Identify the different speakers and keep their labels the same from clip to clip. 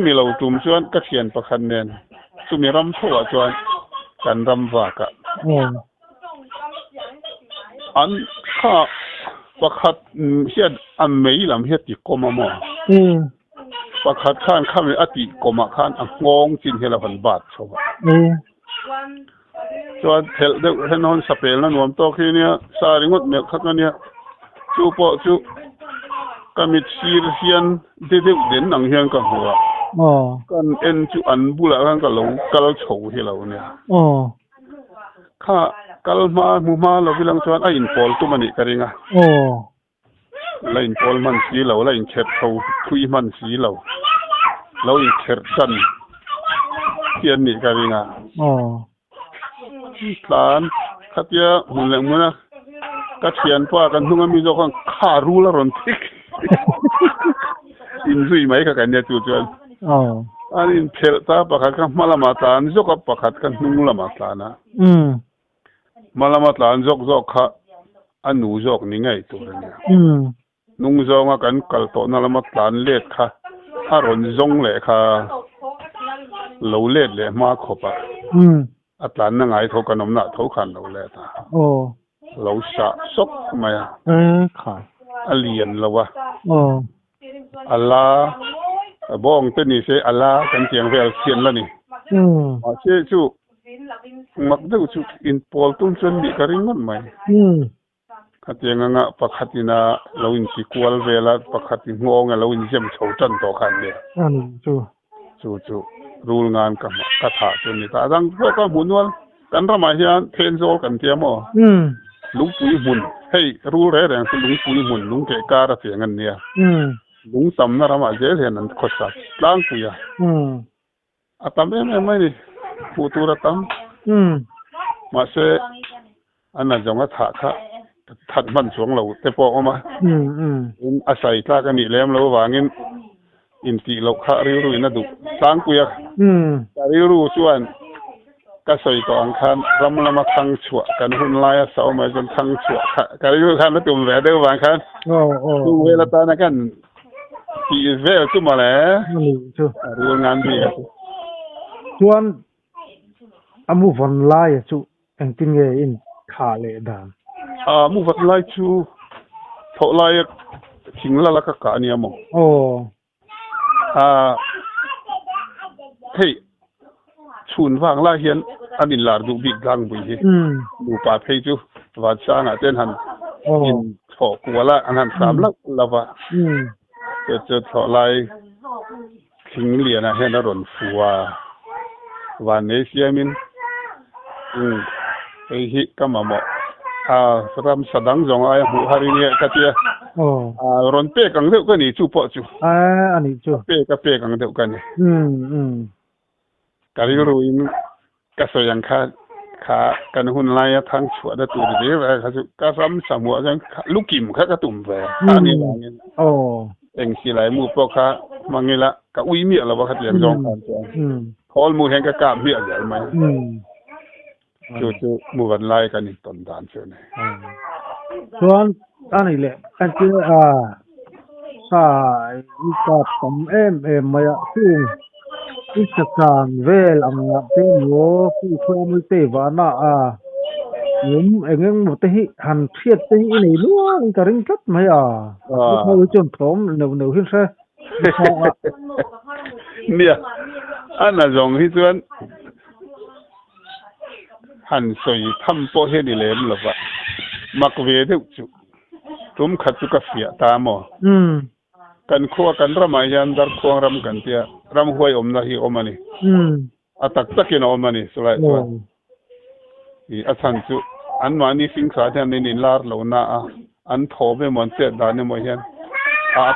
Speaker 1: มีเราตุ่มชวนก็เขียนประคันเนียนสุมีรำทั่วชวนกันรำฝากะอันข้าประคัดเฮียอันไม่ลำเฮียติกมาหมอประคัดข้านข้ามีอติกมาข้านอ่ะงงจินเฮลพันบาทเขาว่าชวนเทลเด็กให้นอนสเปลนั่นวมโตขี้เนี่ยสาริงดเมฆข้างเนี่ยจูปอจูก็มีชีรเฮียนเด็กเด่นหนังเฮียนกับหัวกันเอ็นจูอันบุหรี่กันก็เราโฉวที่เราเนี่ยข้ากัลมาหมู่มาเราพิลังชวนไอ้อินพอลตัวมันอีกกันเองไล่อินพอลมันสีเราไล่อินเชิดเขาคุยมันสีเราอินเชิดกันเทียนนี่กันเองหลานขัดเยอะหุ่นแรงมั้ยนะก็เทียนว่ากันทุกคนมีเจ้าของข้ารู้แล้วรอนทิกอินซุยไหมกันเนี่ยจู่ๆอันนี้เพลตาประคัดกันมาละมาตานจกประคัดกันนุ่งละมาตานะมาละมาตานจกค่ะอันหนูจกนี่ไงตัวเนี่ยนุ่งจงกันกัลโตนั่นละมาตานเล็ดค่ะอารมณ์จงเลยค่ะเหลวเล็ดเลยมาขบอัตลานนั่งไงเท่ากันน้ำหนักเท่ากันเราเลยท่าเราสะสกไหม
Speaker 2: ค่ะ
Speaker 1: อเลียนเราวะอัลลาบ้องตัวนี้เสียอัลลากันเจียงเวลเขียนแล้วนี่เชื่อชูมักดูชูอินพอลตุ้งจนมีกระริ่งมันไหมขัดเจียงงะปักขัดินาเราอินสิกวลเวลาปักขัดิงงเราอินเจมโฉจันต่อกันเนี่ยชูรูลงานกับกระถาตัวนี้แต่ดังพวกก็บุญวันกันทำไมเฮียเทนโซกันเทียมลุงปุ๋ยหุ่นให้รู้แรงคือลุงปุ๋ยหุ่นลุงเกการะเสียงเงินเนี่ยลุงสำนักทำอะไรเห็นนั่นขดสับล้างปุยอาตมาไม่ดิผู้ตัวตั้มมาเสอันนั้นจังว่าถัดมันสวงเราแต่พอออกมาอาศัยตากันนี่แล้วเราว่างินอินทีเราข้าริวน่าดูล้างปุยริวส่วนก็ใส่ต่ออังคารรำละมาทั้งชั่วกันหุ่นลายเสามาจนทั้งชั่วการริวคันแล้วตุ่มแหวนเด้อบางครั้งตุ่มเวลาตานักันที่เวลตุ่มมาแล้วรู้งานดี
Speaker 2: ส่วนอามูฟันไล่จู่เองกินเงยอินขาเลยดาม
Speaker 1: มูฟันไล่จู่ทอไล่ทิ้งละก็กะเนี่ยมั้งเฮ้ยชุนฟังละเฮียนอันนี้ลาดูบิ๊กดังบุยดูป่าเพจูวัดสร้างเต้นหันอินถอกกัวละอันนั้นสามลักละวะจะถอไล่ทิ้งเหรียญนะเฮียนรอนฟัววันนี้เสียมินไอ้ฮิก็มาหมอรำสดังจงไอ้หูฮาริเนี่ยก็เตี้ยรอนเป้กังเดียวกันนี่จู่ปอจู่
Speaker 2: อันนี้จู่
Speaker 1: เป้กับเป้กังเดียวกันนี่การรู้อินก็สยังขากันหุ่นลายทั้งชั่วได้ตัวเดียวเลยเขาจู่ก็รำสมัวจังลูกกิ่มเขาก็ตุ่มไปอันนี้ว่างี้เองสิไหลมูปอกขามังงี้ละก็อุ้ยเมียแล้วว่าเขาเตียงจองกันจองพอมูแห่งก็กล้าเมียใหญ่ไหมจู่มูวันไล่กันอีกต้นด่านเชียวนี่
Speaker 2: ส่วนอันนี้แหละกันเจอสายอีกาตำมาซึ่งอิสการเวลอังเป็นโยผู้ช่วยมือเตวานาผมเองหมดที่หันเทียดที่นี่ล้วนกระริ่งกัดไหมเขาจนพร้อมเหนียวขึ้นใช่
Speaker 1: เนี่ยอันนั้นจงที่ส่วนหันสวยทำโปรเฮดิเลมหรอวะมักเวเดจุทุ่มขัดจุกเสียตามอกันขั้วกันรำมายันดาร์ควงรำกันเตียรำหวยนะฮีอมนี่ตักกินอมนี่สุดเลยตัวอาจารย์จุอันวันนี้ฟิงสาเทนนี่ลาร์โลนาอันทอเบมันเตดานมวยยัน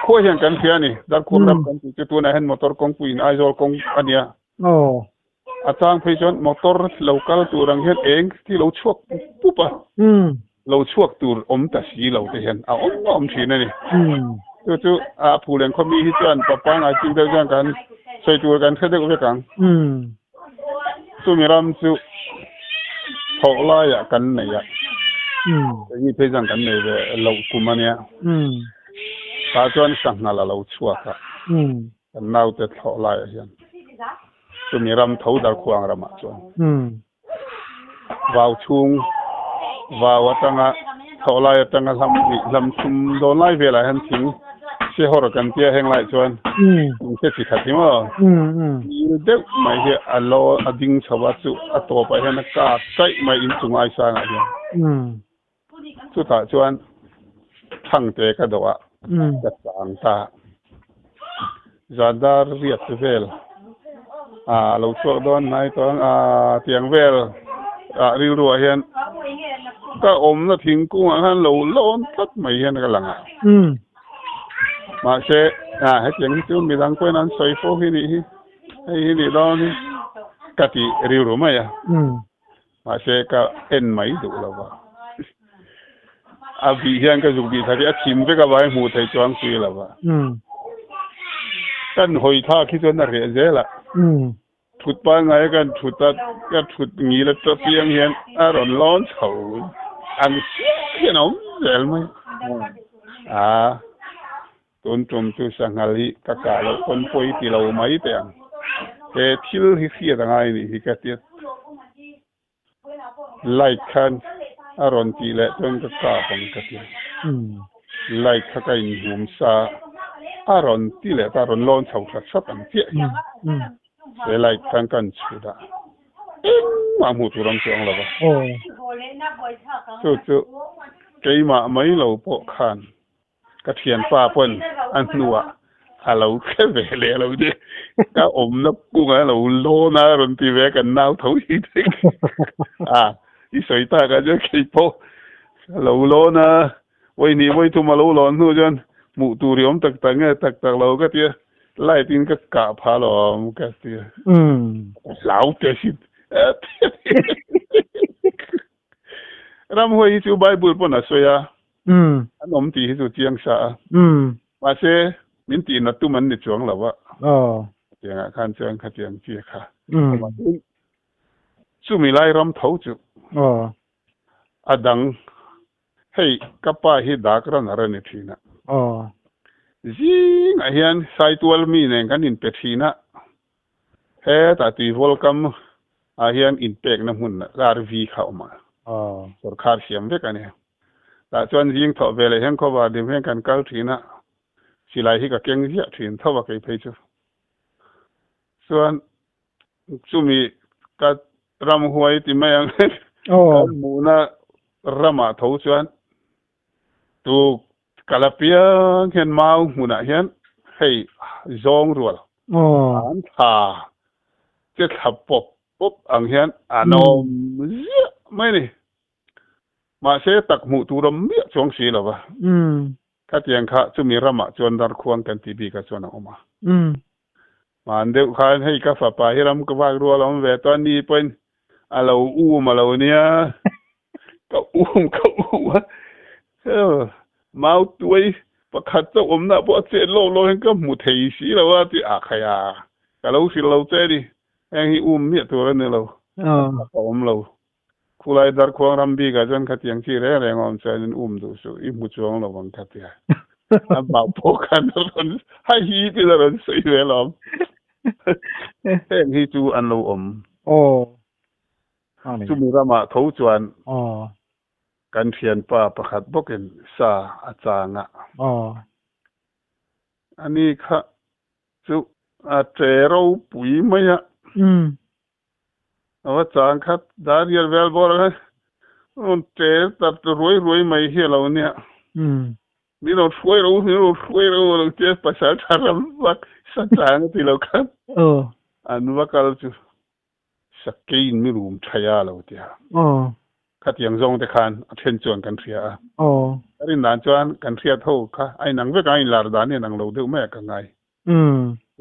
Speaker 1: ขั้วยังกันเสียนี่ดาร์ควงรำกันจุตัวนั้นเห็นมอเตอร์กงปุยนไอโซลกงอันเนี้ยอาจารย์พิจารณามอเตอร์เราคัลตัวรังเห็นเองที่เราชวกปุ๊บเราชวกตัวตัดสีเราจะเห็นสีนั่นนี่จู่ผู้เลี้ยงเขามีที่จวนปะปังจริงเดียวกันใส่ตัวกันแค่เดียวกันมีรำจู่ทอไล่กันไหนนี่เพื่อนกันไหนเราคุมาเนี่ยตาจวนสั่งอะไรเราชัวร์ กันน่าจะทอลายเฮียนจะมีรำเท้าดาร์ควางรำมาจวนวาวชุงวาวตั้งทอลายตั้งลำชุมโดนไล่เวลาเห็นทิ้งเชื่อหัวกันเตี้ยแห่งไรจวนเชื่อสิขัดที่มั้งเด็กไม่เหี้ยอัลโลอดิ้งชาวสุอัตโตไปเห็นนักการใช้ไม่อินสุงไอซ่าอะไรสุดท้ายจวนทั้งเตะก็ตัวจะต่างตาจาดาร์เรียดเวลเราช่วยโดนไหนตอนเตียงเวลริวรัวเห็นก็อมแล้วทิ้งกุ้งอันเราโลนทัดไม่เห็นกันหลังมาเชให้เตียงที่จูมีดังก้อยนั้นใส่โฟที่นี่ให้นี่ดอนนี่กะทิริวรัวไหมมาเชก็เอ็นไม่ดูแล้วว่าบีเห็นก็จุกบีถ้าที่ชิมไปก็ไว้หูไทยจวนคุยแล้วว่ากันหอยท่าคิดว่าน่าเรียนเยอะละถุดป้าไงกันถุดตัดก็ถุดงี้แล้วตัวเพียงเห็นร้อนร้อนเฉาอันเสียน้องเจ๋งไหมต้นจมตุสังหาริกะกะแล้วคนป่วยที่เราไม่เตียงแต่ที่เราเสียต่างไงนี่ที่กะเตียไล่คันร้อนที่แหละจนกะกะของกะเตียไล่ข้ากันหุ่มซาร้อนที่แหละร้อนร้อนเฉาสัดอันเตี้ยเวลาการกันสุดามาหูตุรังเสียงแล้วปะจู่ๆเกี่ยมาไม่เราปกขันกระเทียนป้าเปิ้นอันนัวเราแค่เวลเราดิก็อมนับกุ้งเราโลนะรนตีเวกันน้าวเท่าอีกอีสวยตากันจะขี้โพเราโลนะวันนี้วันทุ่มมาโลร้อนนู่นจนหมู่ตูเรียมตักเราก็เตี้ยไล่ตินก็กะพาหลอมก็เตี้ยเหลาเกสิรำหัวอีจูไบเบิลปนสวยอันนมตีที่สุดเจียงสามาเชมินตีนัดตุมันในช่วงหรอวะเจียงขันเจียงขัดเจียงเจียค่ะสู้มีไล่รำเท้าจุดังให้กับป้าให้ดักรันอะไรนี่ทีน่ะจิงไอ้เหี้ยใส่ตัวมีเนี่ยกันอินเป็ดทีน่ะเฮ้แต่ตีวอลกัมไอ้เหี้ยอินเป็กน้ำหุ่นน่ะการวีเข้ามาสุดขาดเสียมเด็กกันเนี่ยแต่ส่วนยิงถอดเวลาเห็นเขาว่าเดี๋ยวเห็นกันเก้าทีน่ะสิไลที่กับเก่งเยอะทีนเท่าว่าใครไปจูส่วนสู้มีกัดรำหวยที่ไม่ยังหมูน่ะรำมาเท่าส่วนตูกะลาเปียเห็นมาหุ่นเห็นให้จงรัวอันท่าจะขับปุ๊บอังเห็นนมเยอะไม่นี่มาเสตักหมู่ตูรำเบี้ยช่วงสีหรอวะข้าเตียงข้าจะมีรำมาจวนดาร์ควงกันทีบีกับจวนออกมามาเดี๋ยวข้าให้กาฝาป่าให้รำก็ว่ารัวเราเวตอนนี้เป็นเรามาเราเนี่ยก็มาตัวประคัตจะอมนะเพราะเจ้าโลกก็หมุดเหสีแล้วว่าที่อาขยาแต่เราสิเราเจ้าดิแห่งเนี่ยตัวนั้นเราอมเราคุยดาร์ควงรำบีกับจนขัดยังชีเร่งอมใจนั้นดูสู้อีมุจวงเราบังคับยาบ่าวพกกันรนให้ฮีไปแล้วรนสวยเลยล้อมแห่งฮีจูอันเราจูมีรามาทจวนกันเทียนป้าประคัดบกินซาอาจารย์อันนี้ค่ะจูเจเราปุ๋ยไหมอ่ะว่าจางคัดดาริยเวลบอกเลยเจตัดรวยไม่เหี้ยเราเนี่ยนี่เราช่วยเราเจ็บภาษาไทยเราว่าสัจจางที่เราคัดอันว่าก็จูสกินไม่รู้ใช่ยาเราเดียขัดยังจงแต่คันเทียนจวนกันเทียรินดานจวนกันเทียเท่าค่ะไอ้หนังเวกไอ้ลาดานเนี่ยหนังเราเดือดแม่กันไง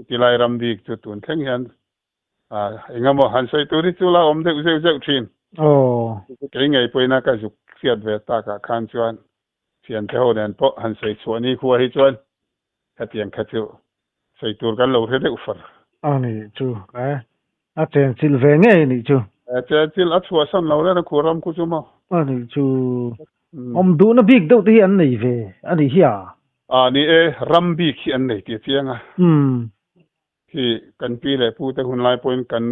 Speaker 1: ที่ไล่รำดีจุดตุนแข่งยันเองก็หันใส่ตัวที่จุฬาเด็กเจ้าทีนเก่งไงไปนักจุกเสียดเวตากะคันจวนเสียนเท่าเดินเพราะหันใส่ชวนนี้คัวให้จวนขัดยังขัดจูใส่ตัวกันเราเท่าอุฟร์
Speaker 2: นี่จูอาจารย์ซิลเวเน่นี่จู
Speaker 1: อาจารย์ซิลอัศวสันเราแล้วนะคุรำคุจุมา
Speaker 2: นี่จูดูนะบิ๊กดูที่อันนี้เวอันนี้เฮีย
Speaker 1: นี่รำบิ๊กอันนี้ที่เสียง ที่กันปีเลยผู้แต่หุ่นลายปนกัน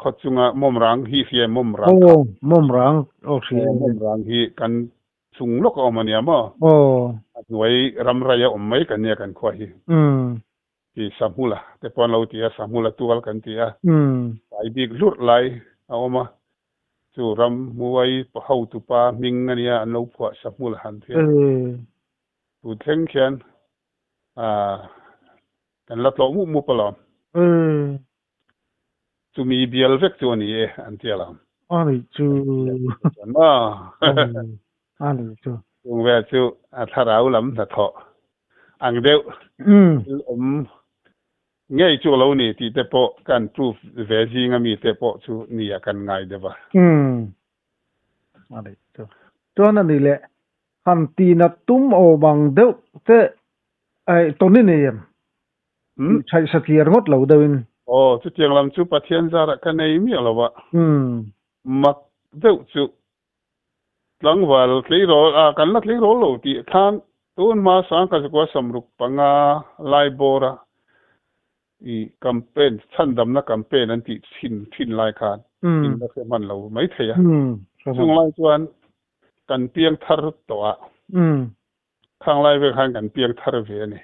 Speaker 1: ขดจุงะม่อมรังฮีเสียม่อมรัง
Speaker 2: oh mom rang oh si
Speaker 1: ม่อมรังฮีกันสุงลกออกมาเนี่ยมั้ง
Speaker 2: oh
Speaker 1: หน่วยรำไรยอมไม่กันเนี่ยกันควาย ที่สามุละแต่ปอนเราที่สามุละตัวกันที่ไปบิ๊กลุดไหลเอามาสู่รำมวยปะเฮาตุปามิงอันเนี้ยอันเราพวกสามุละหันเทียตูเทงเขียนกันลัดล้อมุปลอมจูมีเบียลเวกตัวนี้อันเทียลาม
Speaker 2: อันนี้จูอันนี้จู
Speaker 1: ตรงเวจูถ้าเราลำถ้าเถาะอังเดียวง่ายจูเรานี่ที่เตปกันปรูฟเวจีงมีเตปจูนี่กันง่ายเด้อ
Speaker 2: อันนี้จูตัวนั้นนี่แหละคันตีนัดตุ้มโอบังเดวเตไอตัวนี้เนี่ยใช้สถียรงดเหล่าเดิน
Speaker 1: โอ้จุดยังลำจูปะเทียนจาระกันในมีอะไรวะมักเดวจูหลังวันคลีโรกันละคลีโรโลที่ท่านตัวมาสังกัดกว่าสมรุปปังอาไลโบระอีแคมเปญชั้นดำนักแคมเปญนั้นที่ทิ้นไลคานทิ้นนักเสมันเราไม่เทียซึ่งไลจวนกันเพียงทารุตัวข้างไลเวข้างกันเพียงทารุเวนี่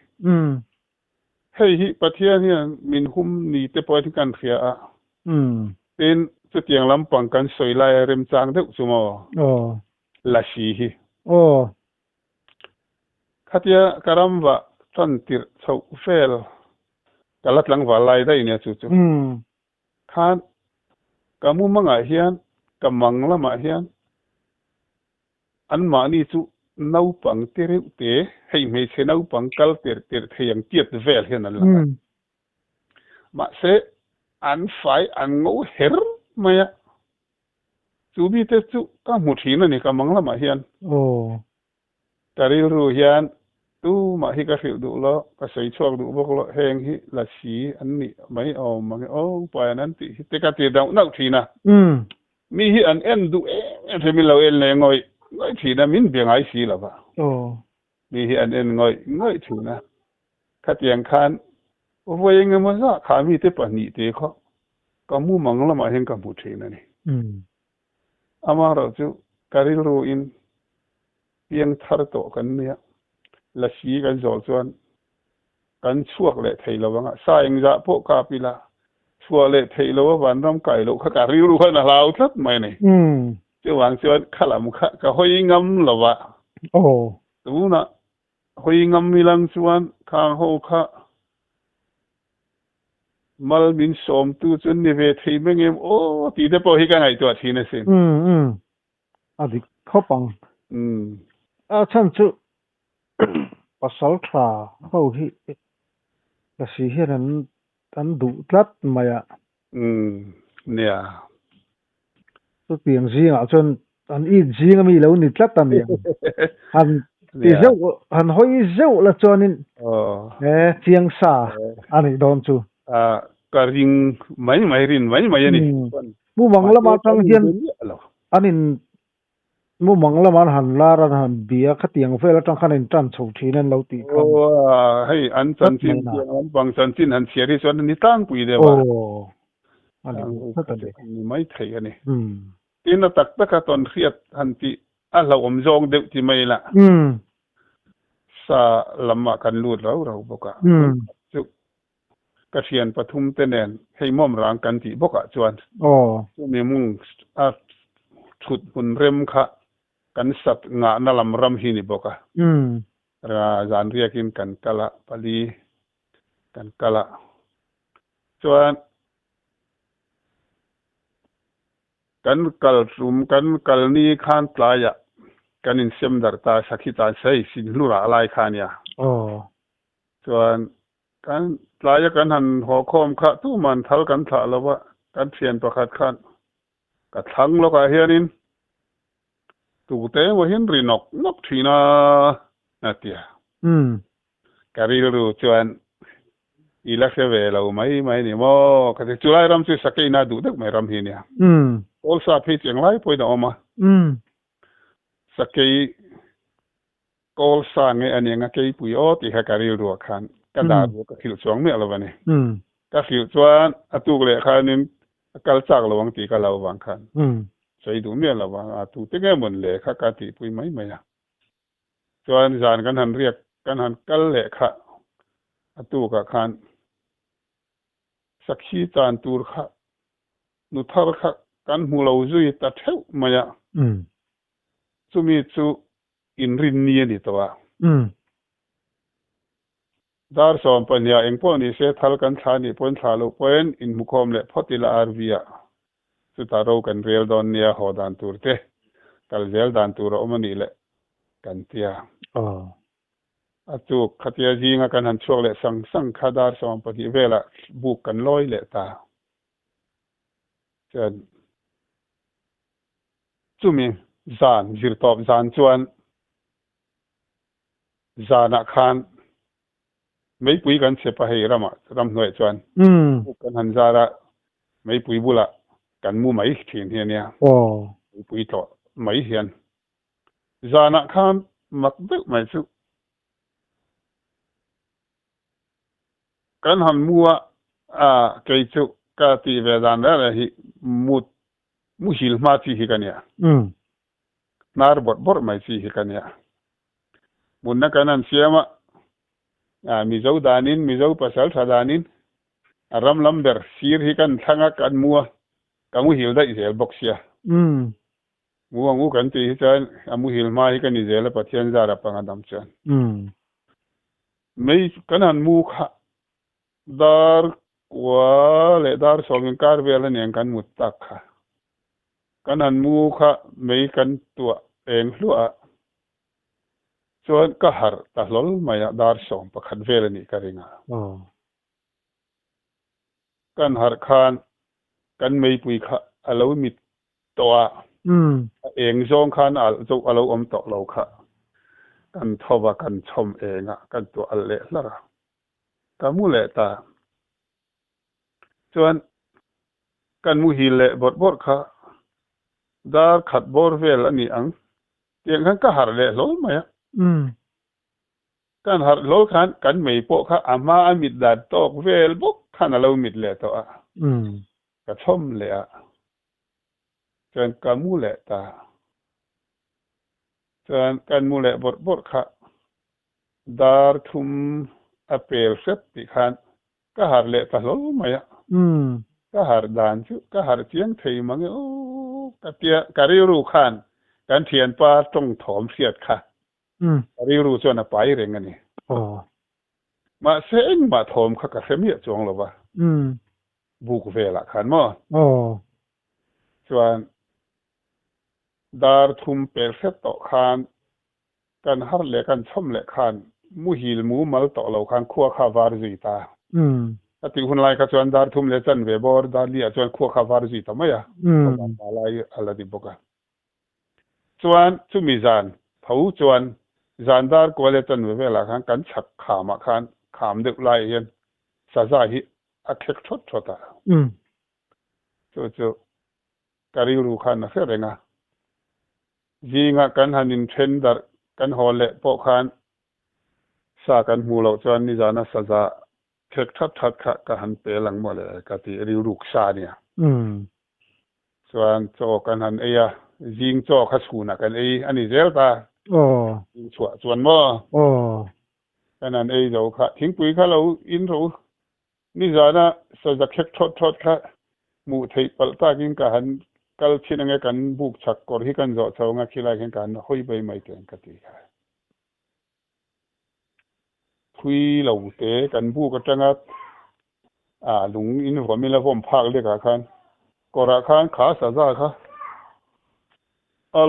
Speaker 1: ให้ฮิปะเทียเนี่ยมินหุมนี่เตปอยที่กันเขียเป็นจุดยังลำปังกันสวยไลเริมจางเด็กสมอลาชีฮิขัดยาการมว่าตันติร์เขาเฟลกัลัดหลังว่าไลได้เนี่ยจู่ๆข้านกามุมังอาเฮียนกามังละมาเฮียนอันมานี่จู่น้าปังเตเรอุเตให้ไม่ใช่น้าปังกัลเตอร์เทียงเกียรติเวลเฮียนั่นแหละมาเสอันไฟอันงูเฮร์มา呀จู่บีเตจู่ก็มุทีนั่นนี่กามังละมาเฮียนการิลรูเฮียนตู้มาฮิกาฟิลดูแล้วก็ใส่ช่วงดูบอกแล้วแหงฮิละชีอันนี้ไม่เอามาโอ้ปล่อยนั้นติเตกาตีดาวนักทีนะมีฮิอันเอ็นดูเอ็นมีเราเอ็นเลยง่อยทีนะมินเบียงไอซีละป่ะมีฮิอันเอ็นง่อยทีนะขัดยังคันว่ายังไงมาซะขามีเตปนี่เตเขาก็มูมังละมาเห็นกับมุทีนั่นนี่อามาเราจู่การิลรูอินเพียงทาร์โตกันเนี่ยละชีกันจอลจวนกันช่วงเละไทยเราบ้างสายงจะพวกกาปิละช่วงเละไทยเราว่าวันรำไก่เราขการิรู้ขนาดเราทัดไม่เนี่ยจะวางจวนขลังขะก็หอยงำเราวะตัวน่ะหอยงำมีลังจวนข้างหัวขะมัลบินสมตู้จนนิเวศไทยไม่เงี้ยโอ้ตีเดปอฮิกันไงตัวทีนั่นสิ
Speaker 2: อันนี้ข้อปังฉันจู่pasal tra ho hi la si hi an du tlat maya
Speaker 1: เนี่ย
Speaker 2: tu piang zinga chon an I zinga mi lo ni tlat an ya han ti zeu han hoi zeu la chonin chiang sa ani don chu
Speaker 1: ka ring mai rin mai ni
Speaker 2: mu mangla ma tang hian anin mu mangla man han la ran han bia khatiang vela tang khanin tran chho thinan lo ti
Speaker 1: khan hei an chan chin an bang chan chin han siari chon ni tang pui de ba
Speaker 2: ani
Speaker 1: ni mai thei ani tin tak tak ka ton khiat han ti a lo om jong de ti mai la sa lama kan lut ro boka chu ka thian pathum te nen hei mom rang kan ti boka chuan chu mi mung a thut hun rem kha kan sat nga na lam ram hi ni boka ra zan riakin kan kala pali kan kala chuan kan kal rum kan kal ni khan tlaya kan in sem dar ta sakhi ta sei sin lura lai khan ya chuan kan tlaya kan han ho khom kha tu man thal kan tha lawa kan thian pakhat khan ka thang lo ka hianin tu te wo hin ri nok thina atia kari ru chuan ila se ve lo mai ni mo ka te chulai ram chu sakai na du dak mai ram hi nia ol sa phi cheng lai poi da oma sakai kol sa nge ani nga kei pui o ti ha kari ru khan ka da bu ka thil chuang me lo bani ก็ฟิวจวนอตุกเลยคันนึงกัลจากระวังตีกับเราวังคันใส่ดูเมียระวังอตุตึงเหมือนเลยค่ะกะติปุยไม่อ่ะจวนจานกันหันเรียกกันหันกัลเลยค่ะอตุกคันสักชีจานตูร์ค่ะนุทาร์ค่ะกันหูเราจุยตัดเท้ามาอ่ะสุมีสุอินรินเนียนี่ตัวดาร์สอมปัญญาเองพวกนี้เสียทัลกันชานี่พ้นชาลูกเป็นอินมุขอมเล่พอติลาอาร์วียสุดท้ายเรากันเรียลดอนเนียหอดันตูร์เตกัลเจลดันตูร์อมันนี่แหละกันเตียอาตุกขัดยาจีงกันหันช่วงเล่สังขดาร์สอมปฏิเวลาบุกกันลอยเล่ตาจะจุมีจานจิรตอบจานชวนจานักขันไม่ปุยกันเสพให้รำหน่วยชวนกันหันจาระไม่ปุยบุละกันมูไม่เทียนเนี่ยไม่ปุยต่อไม่เห็นจานักขันมักเด็กไม่สุกันหันมัวเกยจุกาตีเวดานแล้วฮิมุหิลมาตีฮิกันเนี่ยนาร์บดไม่ตีฮิกันเนี่ยบุญนักกันนั้นเสียมามิเจ้าดานินมิเจ้าภาษาสดานินรำลำเดอร์ซีร์ฮิกันทั้งกันมัวกันมุหิลได้อิสราเอลบ็อกเซียมัวงูกันตีฮิจันมุหิลมาฮิกันอิสราเอลปัทยันจาระปังดัมจันไม่กันหันมูขดาร์กว่าเลดาร์สองการเวลาเนี่ยกันมุตตักค่ะกันหันมูขไม่กันตัวเองลัวส่วนก็หาตลอดมาอยากดาร์สองประคันเวลานี่กันเองกันหาคานกันไม่ปุยค่ะเรามิดตัวเองจงคานจงเราต่อเราค่ะกันทว่ากันชมเองกันตัวอะไรล่ะกันมูเลตาส่วนกันมูฮิเลบดค่ะดาร์ขัดบอร์เวลนี่อังเตียงขันก็หาเลโลมาอ่ะกันหาโลขันกันไม่พอค่ะอามามิดดัดตอกเวลบุกขันเรามิดเลตัวก็ชมเลยส่วนกันมูเลตาส่วนกันมูเลบดค่ะดาร์ทุมอเปลเซปติขันก็หาเลตาโลมาอ่ะก็หาดานชุก็หาเทียงไทยมังโอ้ก็เตียการิรูขันการเทียนป้าต้องถอมเสียดค่ะการิรูส่วนไปเรื่องนี้มาเส้นมาถอมข้ากับเสมียจวงหรอวะบุกเวละขันมั้งส่วนดาร์ทุมเปลเซตต่อขันกันหาเล็กกันชมเล็กขันมูฮิลมูมัลต่อเราขันขั้วข้าวาร์จิตาติคุณไลค์ชวนดาร์ทุมเลจันเวบอร์ดาร์ลีชวนขั้วข้าวาร์จิตาไหมอ่ะอะไรอะไรดิบกันชวนชุมิจานผู้ชวนจานดาร์กวาเลจันเวเวละกันฉักขามขันขามเด็กไล่เห็นซาซาฮิอักเขกชดตาจู่การิรูขันนะเสียเองจีงกันหันินเทนดาร์กันฮอลเล่ปอขันสากันหูเราชวนนิจานะซาซาเช็คทัดค่ะก็หันเปลังหมดเลยกติริวรุกชาเนี่ยส่วนโจกันหันยิงโจขัดสูนักกันอันนี้เจลตาส่วนมั่วกันหันเจ้าค่ะทิ้งปุ๋ยค่ะเราอินรู้นี่จานะสจะเช็คทดค่ะมูไทยปัลตากินกันหันกัลชินังกันบุกชักกอร์ฮิกันโจเจ้างาคิลายกันห้อยใบไม้เต็งกติค่ะคุยเราเตะกันผู้กระจังลุงอินหัวมีละผมพักเรียกขันกอระขันขาสะซ่าค่ะ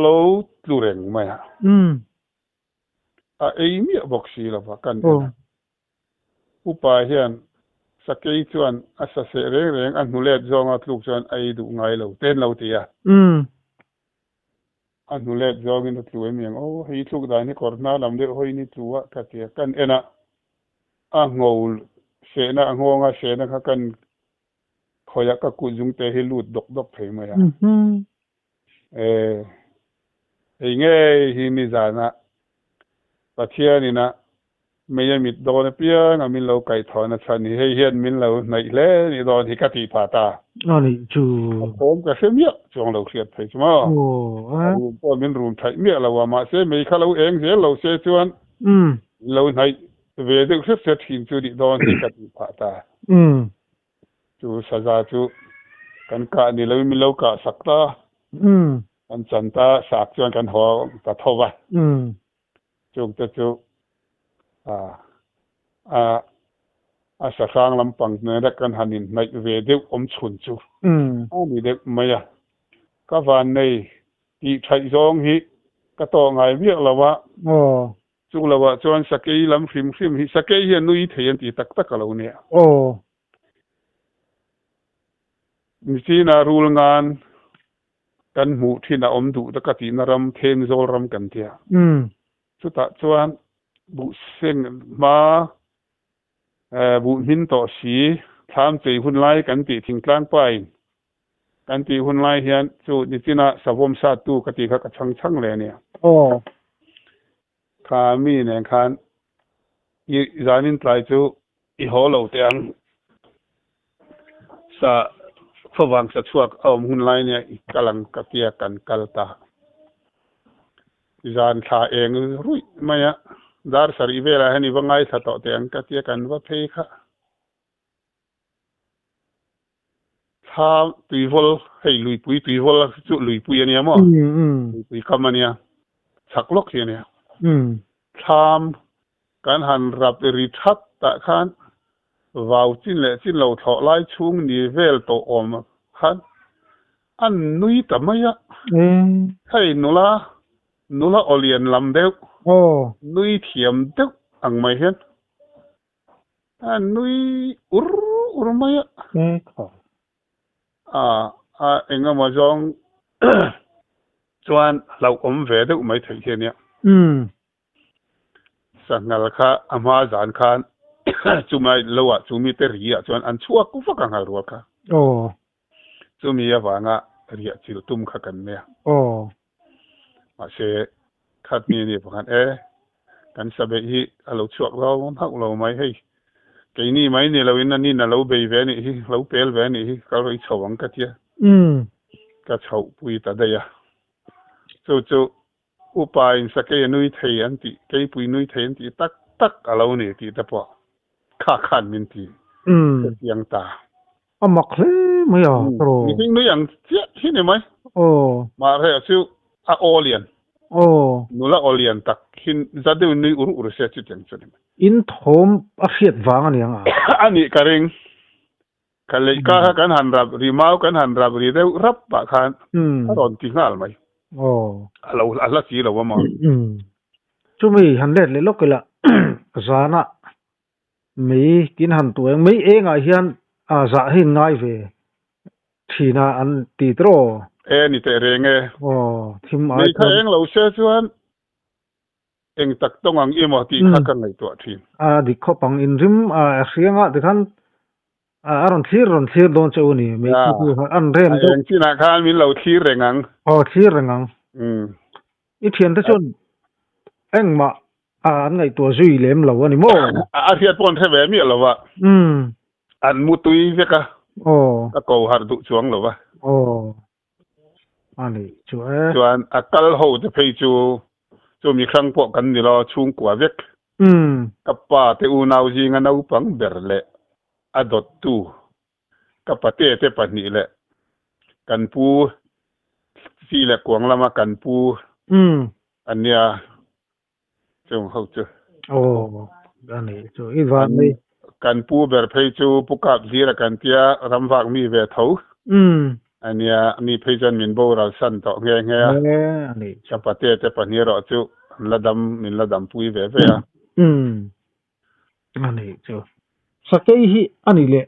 Speaker 1: เราดูเร่งไหมมีบอกสีละว่ากันอุปายเห็นสักกี่ชวนเสเร่งอันนุเล็ดจงลูกชวนดูไงเราเต้นเราเตียอันนุเล็ดจงอินทุกเมียงโอ้ให้ทุกได้นี่ก่อนหน้าลำเดียวให้นี่ตัวกัดเตียกันงูเสนางูเสนาค่ะกันขอยากกุจุงเตหิลุดดกเพลมาเงี้ยฮิมิจานะปัจเจียนี่นะ ไม่ยังมิดโดนเปียงมินเราไก่ถอนชันนี่ให้เห็นมินเราในเล่นี่ตอนที่กติผาตา
Speaker 2: อันนี้จู
Speaker 1: ผมก็เสียเมียจงเราเครียดไปใช่ไหม
Speaker 2: โอ้
Speaker 1: รูปมินรูมไทยเมียเราว่ามาเสียไม่ข้าเราเองเสียเราเสียชวนเราในเวดึกเสียทีมจูดิตอนที่กติผาตาจูสจาจูกันกะนี่เรามินเรากะสักตากันจันตาสักชวนกันหัวตะทว่าจูจะจูสักครั้งลำปังเนี่ยได้กันหันินในเวดิกชุนจูอันนี้เด็กไม่อะก็วันในที่ไทยจงฮิก็ต่อไงเรียกเราว่าจูเราว่าจวนสเกยลำฟิมฮิสเกยเฮียนุยเทียนที่ตักเราเนี่ยนี่ที่นารูลงานกันหมู่ที่น่าดูตะกตีนารำเทนโซลรำกันเทียสุดท้ายจวนบุเซงมาบุหินต่อสีทำใจหุ่นไล่กันตีทิ้งกลางไปกันตีหุ่นไล่เฮียนจูนิจินะสวมซาตูกติขกช่างเลยเนี่ยข้ามีเนี่ยคันอีจานินไตรจูอีหัวเหล่าเตียงสะฝรั่งสะชวกเอาหุ่นไล่เนี่ยกำลังกะเตียกันกัลตาจานข้าเองรุ่ยไม่อะดาร์สรีเวลาเห็นว่าไงถ้าต่อเตียงกะเตียกันว่าเพค่ะถ้าตุยฟอลให้ลุยปุยตุยฟอลจุลุยปุยเนี่ยมั้งลุยปุยคำเนี่ยสักล็อกเนี่ยทำการหันรับริทัดตะขันว่าวจินเละจินเราถอดไล่ชุ่งนิเวลโตอมขันอันนุยแต่ไม่อะให้นุละอเลียนลำเด็กนุยเทียมเด็กอังไม่เห็นอันนุยอุรไม่อะเองก็มาจองจวนเราเวดไม่ถึงเนี่ยสังกัดข้าอามาจานขันจุไม่เราจุมีแต่เรียจวนอันชั่วกูฟังกันหารัวค่ะจุมีอะไรบ้างเรียจิลตุมขักันเนี่ยมาเชขัดมีนี่พวกกันกันสบายเราชั่วเราพักเราไม่ให้ไอ้นี่ไม่เนี่ยเราอินนี่นะเราเบยเวนี่เราเปลเวนี่ก็เราชาวงกันเทียก็ชาวปุยตาเดียจู่อุปายสักแค่นุยเทียนตีแค่ปุยนุยเทียนตีตักเราเนี่ยตีตะปะข้าขันมินตียังตา
Speaker 2: มักเลยไม่เอาตรง
Speaker 1: นี่นุยอย่างเจี๊ยที่นี่ไหมมาเรียกชื่อโอเลียนนูละโอเลียนตักหินจะดูนุยอุรุเสียจุดอย่างนี้
Speaker 2: อินทอมอาเขียดวางอันนี้
Speaker 1: อันนี้กระเริงกันเลยก็กันหันรับรีมาว์กันหันรับรีเดวรับปะคันตอนที่งานไหมเราสีเราว่ามา
Speaker 2: ช่วยหันเล็ดเลยลูกเลยละกษานะมีกินหันตัวเองไม่เองเฮียนจะหินง่ายเวทีน่ะอันตีโตร
Speaker 1: นี่แต่เรง
Speaker 2: ทิม
Speaker 1: ไม่ใช่เองเราเชื่อชวนเองตักต้องอังอีมาตีข้ากันในตัวทีม
Speaker 2: ดิข้อปังอินริมเสียงดิคันรอนทีโดนเจ้านี่ไม่คืออันเริ่ม
Speaker 1: ต้นที่นักข่าวมีเราทีเรงัง
Speaker 2: ทีเรงังอีเทียนที่ชนเอ็งมาอันไงตัวซุยเล่มเราอันนี้โม่
Speaker 1: อาเทียนปนเทเวมีเราวะอันมุตุยเวกะก็เขาหาดุช่วงเราวะ
Speaker 2: อันนี้
Speaker 1: ช่วนอักลหูจะไปจูมีครั้งพวกกันนี่เราช่วงกว่าเวกกับป้าเตอูนาวจีงันเอาปังเบร์เล่อดตูกับป้าเตปันนี่แหละกันปูสีแหละกวางละมากันปูอันเนี้ยจงเขาจู
Speaker 2: อันนี้จูอีวันนี้
Speaker 1: กันปูเบร์เพย์จูปุกับดีละกันเตียรำฝากมีเวทเขาอันนี้มีเพย์จันมินโบราสันต่อเงี้ย
Speaker 2: อันนี้
Speaker 1: ชาปเตเตปันนี่เราจูละดำมินละดำปุยเวฟอ่ะ
Speaker 2: อันนี้จูสักทีอันนี้เลย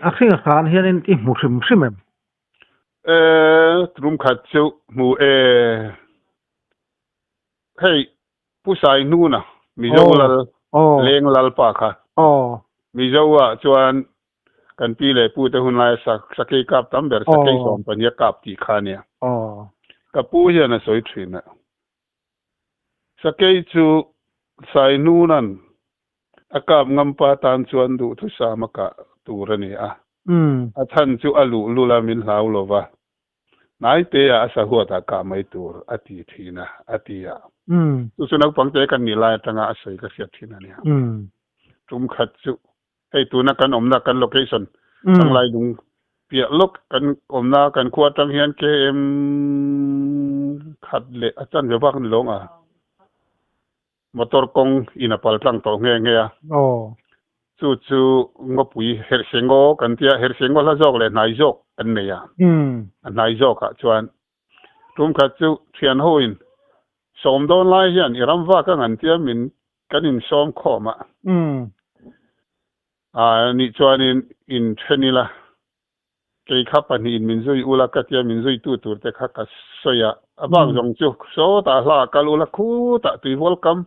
Speaker 2: อักษรการเฮียนที่มุสลิมใช่ไหม
Speaker 1: ตรุมขัดจูมูให้ผู้ชายนู่นน่ะมีเจ้าละเลี้ยงลาลปากค่ะมีเจ้าว่าชวนกันปีเลยพูดแต่หุ่นลายสักกี่กับตั้มเบอร์สักกี่สองปัญญากับที่ขาเนี่ยกับผู้เฮียน่ะสวยถิ่นน่ะสักกี่จู sai nu nan akap ngam pa tan chuan du thu sa maka turani a a than chu alu lula min hlau lova nai te a sa huata ka mai tur ati thina atia tu sunak pangte kan ni lai tanga asai ka fiat thina ni tum khat chu hei tu na kan omna kan location ang lai dung pia lok kan omna kan khuwa tang hian ke em khat le achan ve bak ni long a motor kong ina pal tlang to nge nge a chu ngopui hersengo kan tia hersengo la jok le nai jok an ne ya nai jok a chuan tum khat chu thian hoin som don lai hian iram wa ka ngan tia min kanin som khoma ni chuan in thenila ke khapani in min zui ula ka tia min zui tu tur te kha ka soya abang jong chu so ta hla kalula khu ta tui welcome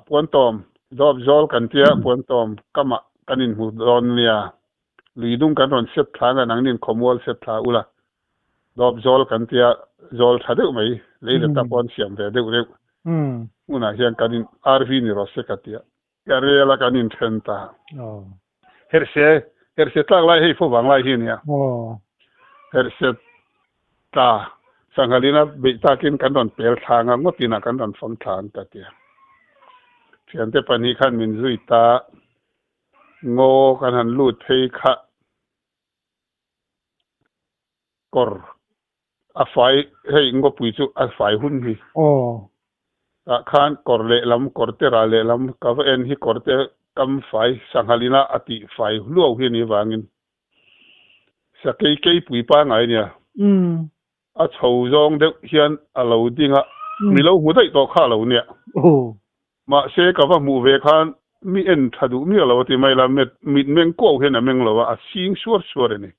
Speaker 1: puan tom job jol kan tia puan tom kama kanin hu don lia lidung kan ron set thanga nangnin khomwal set tha ula job jol kan tia jol thadeu mai leile ta pon siam ve deu reu una hian kanin rv ni ro se ka tia yarela kanin thenta herse tlak lai hei fo wang lai hi nia herse ta sangalina be takin kan ron pel thanga ngotina kan ron fam thang ta tia thian te pani khan min zui ta ngo kan han lut thei kha kor a fai hei ngo pui chu a fai hun hi ta khan kor le lam kor te ra le lam ka va en hi kor te kam fai sangalina ati fai lu hi ni wangin sa kei pui pa ngai nia a chou zong de hian a lo dinga mi lo hu dai to kha lo nia ma se ka va mu ve khan mi en thadu mi lo ti mai la mit meng ko he na meng lo a sing suar ni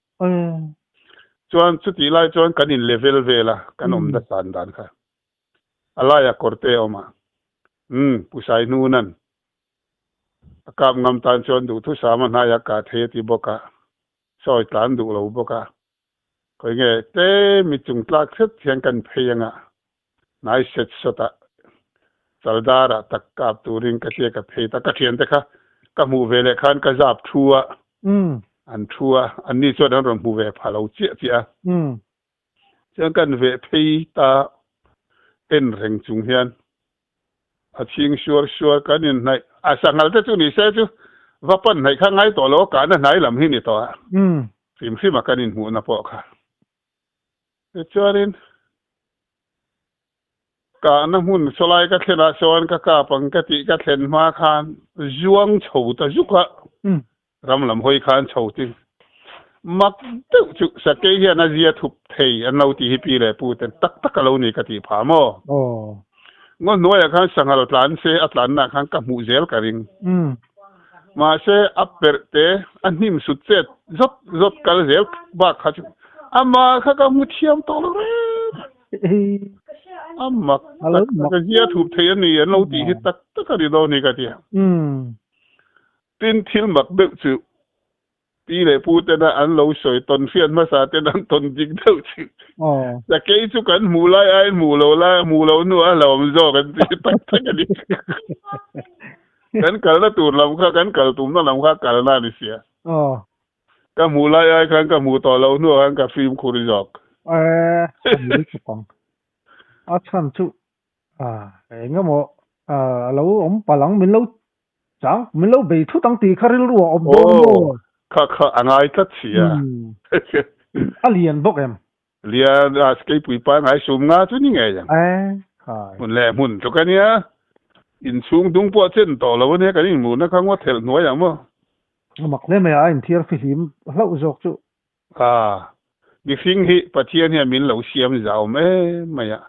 Speaker 1: chuan chu ti lai chuan kanin level vela kanom da san dan kha alaya korte oma pusai nu nan akap ngam tan chuan du thu sama na ya ka the ti boka soi tan du lo boka koi nge te mi chung tlak set thiang kan pheyanga nai set sota saldara takkap turing ka se ka phei ta ka thian te kha ka mu vele khan ka zap thua an thua an ni chuan an ron mu ve phalo chi a chang kan ve phei ta en reng chung hian a ching sure kanin nai a sangal te chu ni se chu vapan nai kha ngai to lo ka na nai lam hi ni to sim kanin mu na po kha chuanin ka na hun solai ka thena son ka pang ka ti ka thlen ma khan zuang chou ta zuka ram lam hoi khan chou ti mak tu chu sa ke hian a zia thup thei an lo ti hi pi le pu ten tak lo ni ka ti pha mo ngon noya khan sangal tlan se atlan na khan ka mu zel ka ring ma se apper te anim sut set zot kal zel ba kha chu ama kha ka mu thiam to lo re amma ka zia thup thei an ni an lo ti hi tak ka ri do ni ka ti tin thil mak be chu pi le pu te na an lo soi ton fian ma sa te nan ton jing deu chu sa ke chu kan mu lai ai mu lo nu a lom zo kan ti tak ka ni kan kal na tur lam kha kan kal tum na lam kha kal na ni sia ka mu lai ai kan ka mu to lo nu kan ka film khuri jok
Speaker 2: ni chu pang a chan chu nga mo lo om palang min lo chang min lo be thu tang ti kharil ru om do
Speaker 1: kha angai ta chia
Speaker 2: alien bok em
Speaker 1: lian skei pui pa ngai sum nga chu ni nge yang mun le mun to ka nia in chung dung po chen to lo ne ka ni mu na khang wa thel no yang mo
Speaker 2: mak le me a in thiar film hlau jok chu
Speaker 1: mi fing hi pathian hi min lo siam zau me maya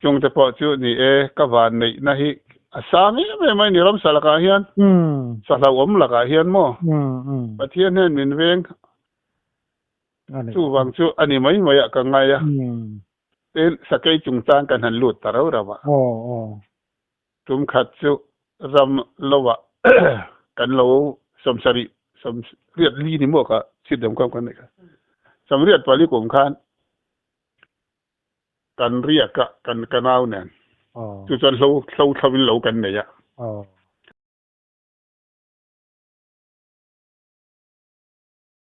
Speaker 1: chung te po chu ni ka van nei na hi asami me mai ni ram sala ka hian sala om la ka hian mo pathian hen min veng chu wang chu ani mai maya ka ngai ya ten sakai chung tang kan han lut tarau rawa tum khat chu ram lowa kan lo som sari som riat li ni mo ka sidam kam kan ka som riat pali kum khan kan ria ka kan kanau nen
Speaker 2: ờ
Speaker 1: chu chuan lo thawin lo kan nei a